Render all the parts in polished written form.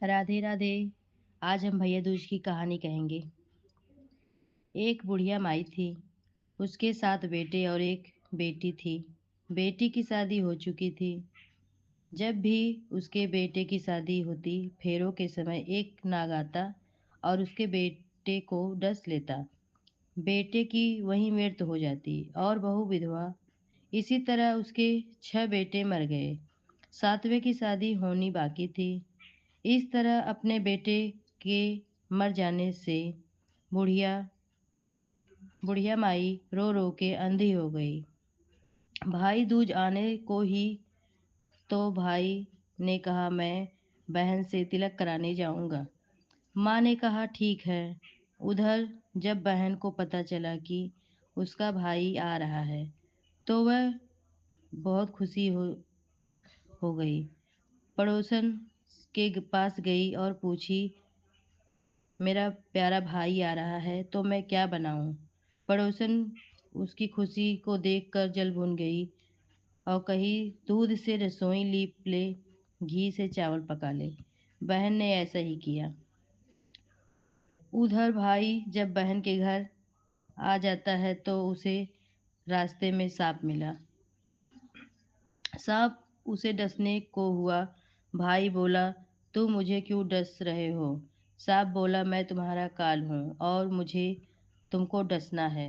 राधे राधे। आज हम भैया दूज की कहानी कहेंगे। एक बुढ़िया माई थी। उसके 7 बेटे और एक बेटी थी। बेटी की शादी हो चुकी थी। जब भी उसके बेटे की शादी होती, फेरों के समय एक नाग आता और उसके बेटे को डस लेता। बेटे की वहीं मृत्यु हो जाती और बहू विधवा। इसी तरह उसके 6 बेटे मर गए। 7वें की शादी होनी बाकी थी। इस तरह अपने बेटे के मर जाने से बुढ़िया बुढ़िया माई रो रो के अंधी हो गई। भाई दूज आने को ही तो भाई ने कहा, मैं बहन से तिलक कराने जाऊंगा। माँ ने कहा ठीक है। उधर जब बहन को पता चला कि उसका भाई आ रहा है तो वह बहुत खुशी हो गई। पड़ोसन के पास गई और पूछी, मेरा प्यारा भाई आ रहा है तो मैं क्या बनाऊं? पड़ोसन उसकी खुशी को देखकर जल भुन गई और कही, दूध से रसोई लीप ले, घी से चावल पका ले। बहन ने ऐसा ही किया। उधर भाई जब बहन के घर आ जाता है तो उसे रास्ते में सांप मिला। सांप उसे डसने को हुआ। भाई बोला, तू मुझे क्यों डस रहे हो? सांप बोला, मैं तुम्हारा काल हूँ और मुझे तुमको डसना है।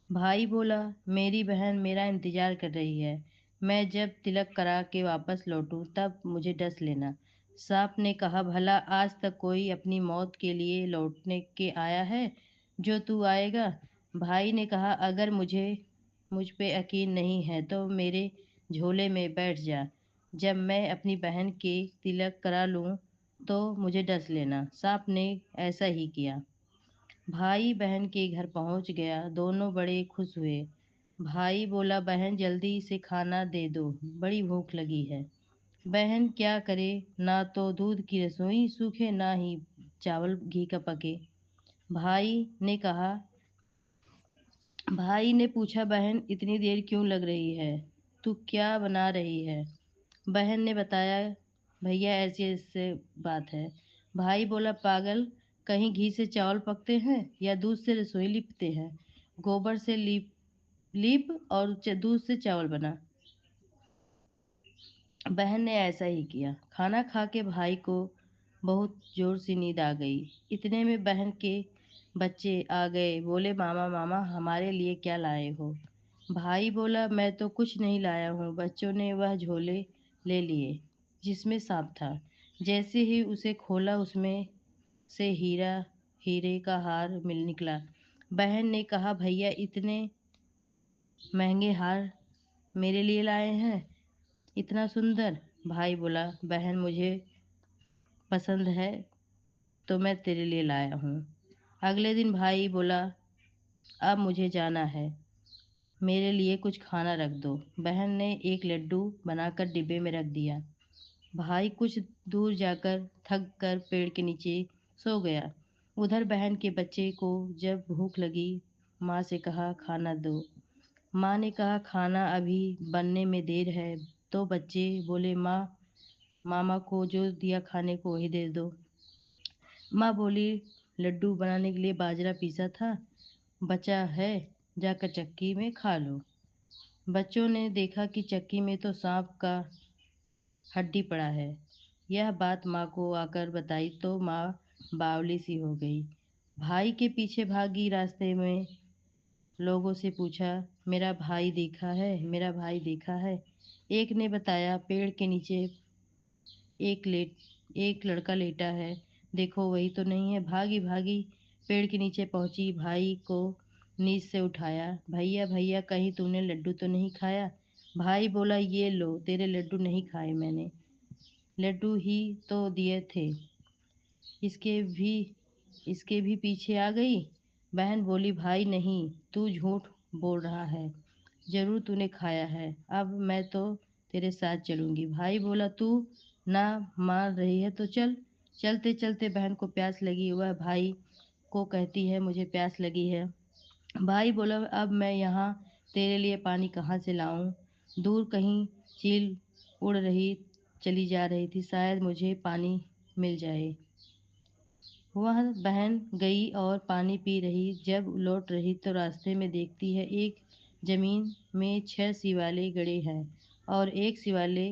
भाई बोला, मेरी बहन मेरा इंतजार कर रही है। मैं जब तिलक करा के वापस लौटूं तब मुझे डस लेना। सांप ने कहा, भला आज तक कोई अपनी मौत के लिए लौटने के आया है जो तू आएगा? भाई ने कहा, अगर मुझ पे यकीन नहीं है तो मेरे झोले में बैठ जा। जब मैं अपनी बहन के तिलक करा लूं तो मुझे डस लेना। सांप ने ऐसा ही किया। भाई बहन के घर पहुंच गया। दोनों बड़े खुश हुए। भाई बोला, बहन जल्दी से खाना दे दो, बड़ी भूख लगी है। बहन क्या करे, ना तो दूध की रसोई सूखे ना ही चावल घी का पके। भाई ने कहा भाई ने पूछा, बहन इतनी देर क्यों लग रही है? तू क्या बना रही है? बहन ने बताया, भैया ऐसी ऐसे बात है। भाई बोला, पागल, कहीं घी से चावल पकते हैं या दूध से रसोई लिपते हैं? गोबर से लीप लीप और दूध से चावल बना। बहन ने ऐसा ही किया। खाना खा के भाई को बहुत जोर से नींद आ गई। इतने में बहन के बच्चे आ गए। बोले, मामा मामा हमारे लिए क्या लाए हो? भाई बोला, मैं तो कुछ नहीं लाया हूँ। बच्चों ने वह झोले ले लिए जिसमें सांप था। जैसे ही उसे खोला उसमें से हीरे का हार मिल निकला। बहन ने कहा, भैया इतने महंगे हार मेरे लिए लाए हैं, इतना सुंदर? भाई बोला, बहन मुझे पसंद है तो मैं तेरे लिए लाया हूँ। अगले दिन भाई बोला, अब मुझे जाना है, मेरे लिए कुछ खाना रख दो। बहन ने एक लड्डू बनाकर डिब्बे में रख दिया। भाई कुछ दूर जाकर थक कर पेड़ के नीचे सो गया। उधर बहन के बच्चे को जब भूख लगी, माँ से कहा, खाना दो। माँ ने कहा, खाना अभी बनने में देर है। तो बच्चे बोले, माँ, मामा को जो दिया खाने को वही दे दो। माँ बोली, लड्डू बनाने के लिए बाजरा पीसा था, बचा है, जाकर चक्की में खा लो। बच्चों ने देखा कि चक्की में तो सांप का हड्डी पड़ा है। यह बात माँ को आकर बताई तो माँ बावली सी हो गई। भाई के पीछे भागी। रास्ते में लोगों से पूछा, मेरा भाई देखा है, मेरा भाई देखा है? एक ने बताया, पेड़ के नीचे एक लड़का लेटा है, देखो वही तो नहीं है। भागी भागी पेड़ के नीचे पहुंची। भाई को नींद से उठाया। भैया भैया कहीं तूने लड्डू तो नहीं खाया? भाई बोला, ये लो, तेरे लड्डू नहीं खाए मैंने, लड्डू ही तो दिए थे। इसके भी इसके भी पीछे आ गई। बहन बोली, भाई नहीं, तू झूठ बोल रहा है, जरूर तूने खाया है। अब मैं तो तेरे साथ चलूंगी। भाई बोला, तू ना मान रही है तो चल। चलते चलते बहन को प्यास लगी। वह भाई को कहती है, मुझे प्यास लगी है। भाई बोला, अब मैं यहाँ तेरे लिए पानी कहाँ से लाऊं? दूर कहीं चील उड़ रही चली जा रही थी, शायद मुझे पानी मिल जाए। वह बहन गई और पानी पी रही। जब लौट रही तो रास्ते में देखती है एक जमीन में 6 शिवाले गड़े हैं और एक शिवाले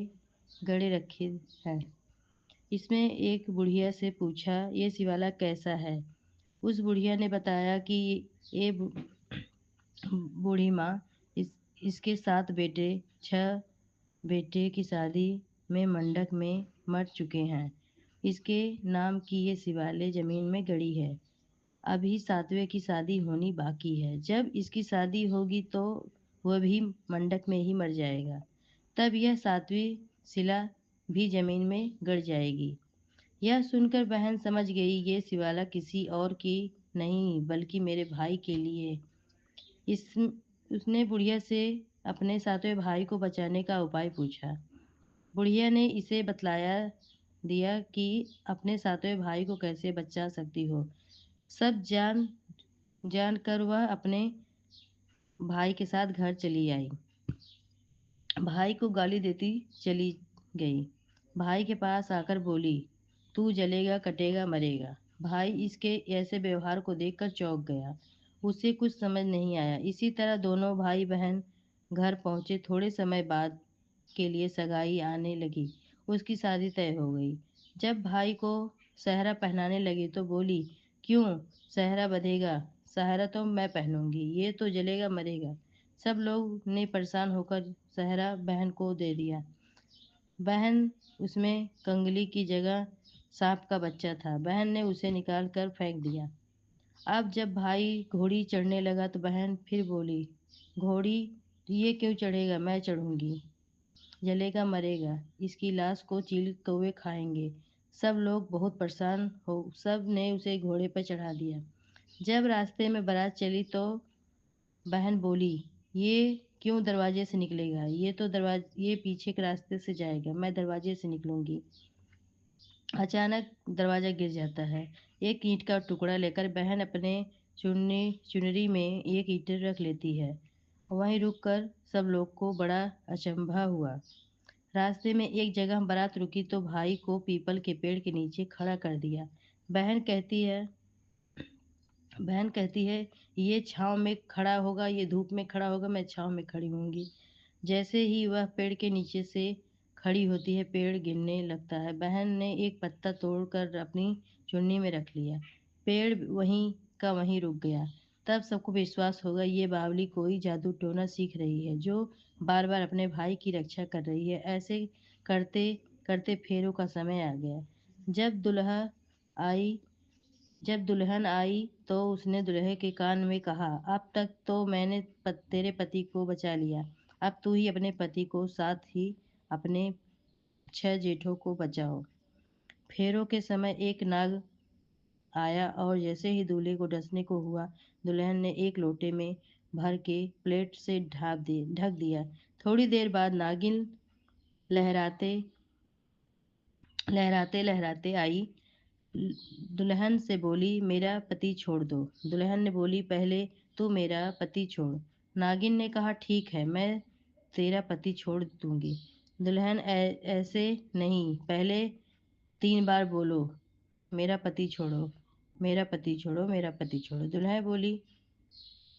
गड़े रखे हैं। इसमें एक बुढ़िया से पूछा, ये शिवाला कैसा है? उस बुढ़िया ने बताया कि ये बूढ़ी माँ इस इसके 7 बेटे 6 बेटे की शादी में मंडक में मर चुके हैं। इसके नाम की ये शिवालय जमीन में गड़ी है। अभी 7वें की शादी होनी बाकी है। जब इसकी शादी होगी तो वह भी मंडक में ही मर जाएगा। तब यह 7वीं शिला भी जमीन में गड़ जाएगी। यह सुनकर बहन समझ गई ये शिवाला किसी और की नहीं बल्कि मेरे भाई के लिए। इस उसने बुढ़िया से अपने 7वें भाई को बचाने का उपाय पूछा। बुढ़िया ने इसे बतलाया दिया कि अपने 7वें भाई को कैसे बचा सकती हो। सब जान कर वह अपने भाई के साथ घर चली आई। भाई को गाली देती चली गई। भाई के पास आकर बोली, तू जलेगा कटेगा मरेगा। भाई इसके ऐसे व्यवहार को देखकर चौंक गया। उसे कुछ समझ नहीं आया। इसी तरह दोनों भाई बहन घर पहुंचे। थोड़े समय बाद के लिए सगाई आने लगी। उसकी शादी तय हो गई। जब भाई को सहरा पहनाने लगी तो बोली, क्यों सहरा बंधेगा? सहरा तो मैं पहनूंगी, ये तो जलेगा मरेगा। सब लोग ने परेशान होकर सहरा बहन को दे दिया। बहन उसमें कंगली की जगह सांप का बच्चा था। बहन ने उसे निकाल कर फेंक दिया। अब जब भाई घोड़ी चढ़ने लगा तो बहन फिर बोली, घोड़ी ये क्यों चढ़ेगा? मैं चढ़ूंगी, जलेगा मरेगा, इसकी लाश को चील कौवे खाएंगे। सब लोग बहुत परेशान हो सब ने उसे घोड़े पर चढ़ा दिया। जब रास्ते में बारात चली तो बहन बोली, ये क्यों दरवाजे से निकलेगा? ये पीछे के रास्ते से जाएगा, मैं दरवाजे से निकलूंगी। अचानक दरवाजा गिर जाता है। एक ईंट का टुकड़ा लेकर बहन अपने चुनरी में एक ईंट रख लेती है। वहीं रुककर सब लोग को बड़ा अचंभा हुआ। रास्ते में एक जगह बारात रुकी तो भाई को पीपल के पेड़ के नीचे खड़ा कर दिया। बहन कहती है बहन कहती है, ये छाँव में खड़ा होगा, ये धूप में खड़ा होगा, मैं छाँव में खड़ी होंगी। जैसे ही वह पेड़ के नीचे से खड़ी होती है पेड़ गिरने लगता है। बहन ने एक पत्ता तोड़कर अपनी चुन्नी में रख लिया। पेड़ वहीं का वहीं रुक गया। तब सबको विश्वास होगा ये बावली कोई जादू टोना सीख रही है जो बार बार अपने भाई की रक्षा कर रही है। ऐसे करते करते फेरों का समय आ गया। जब दुल्हा आई जब दुल्हन आई तो उसने दूल्हे के कान में कहा, अब तक तो मैंने तेरे पति को बचा लिया। अब तू ही अपने पति को साथ ही अपने 6 जेठों को बचाओ। फेरों के समय एक नाग आया और जैसे ही दूल्हे को डसने को हुआ, दुल्हन ने एक लोटे में भर के प्लेट से ढक दिया। थोड़ी देर बाद नागिन लहराते लहराते लहराते आई। दुल्हन से बोली, मेरा पति छोड़ दो। दुल्हन ने बोली, पहले तू मेरा पति छोड़। नागिन ने कहा, ठीक है, मैं तेरा पति छोड़ दूंगी। दुल्हन, ऐसे नहीं, पहले 3 बार बोलो, मेरा पति छोड़ो, मेरा पति छोड़ो, मेरा पति छोड़ो। दुल्हन बोली,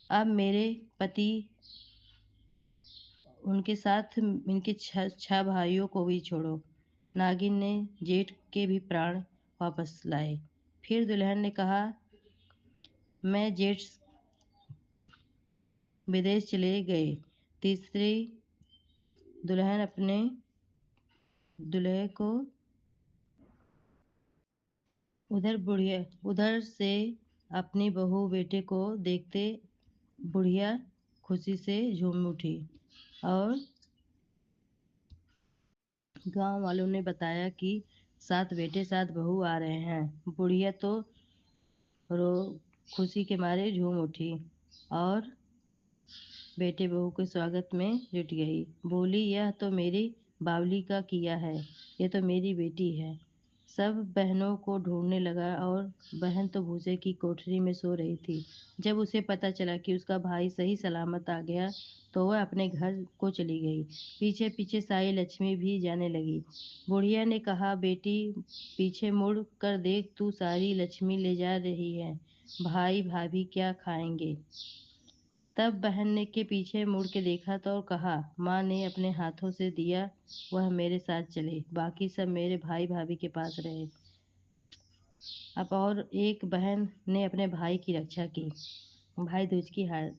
अब मेरे पति उनके साथ इनके 6 भाइयों को भी छोड़ो। नागिन ने जेठ के भी प्राण वापस लाए। फिर दुल्हन ने कहा, मैं जेठ विदेश चले गए। तीसरी दुल्हन अपने दूल्हे को उधर से अपनी बहू बेटे को देखते बुढ़िया खुशी से झूम उठी। और गांव वालों ने बताया कि 7 बेटे 7 बहू आ रहे हैं। बुढ़िया तो रो खुशी के मारे झूम उठी और बेटे बहू के स्वागत में जुट गई। बोली, यह तो मेरी बावली का किया है, ये तो मेरी बेटी है। सब बहनों को ढूंढने लगा और बहन तो भूसे की कोठरी में सो रही थी। जब उसे पता चला कि उसका भाई सही सलामत आ गया तो वह अपने घर को चली गई। पीछे पीछे साई लक्ष्मी भी जाने लगी। बुढ़िया ने कहा, बेटी पीछे मुड़ कर देख, तू सारी लक्ष्मी ले जा रही है। भाई भाभी क्या खाएंगे? तब बहन ने के पीछे मुड़ के देखा तो कहा, माँ ने अपने हाथों से दिया, वह मेरे साथ चले, बाकी सब मेरे भाई भाभी के पास रहे। अब और एक बहन ने अपने भाई की रक्षा की। भाई दूज की हार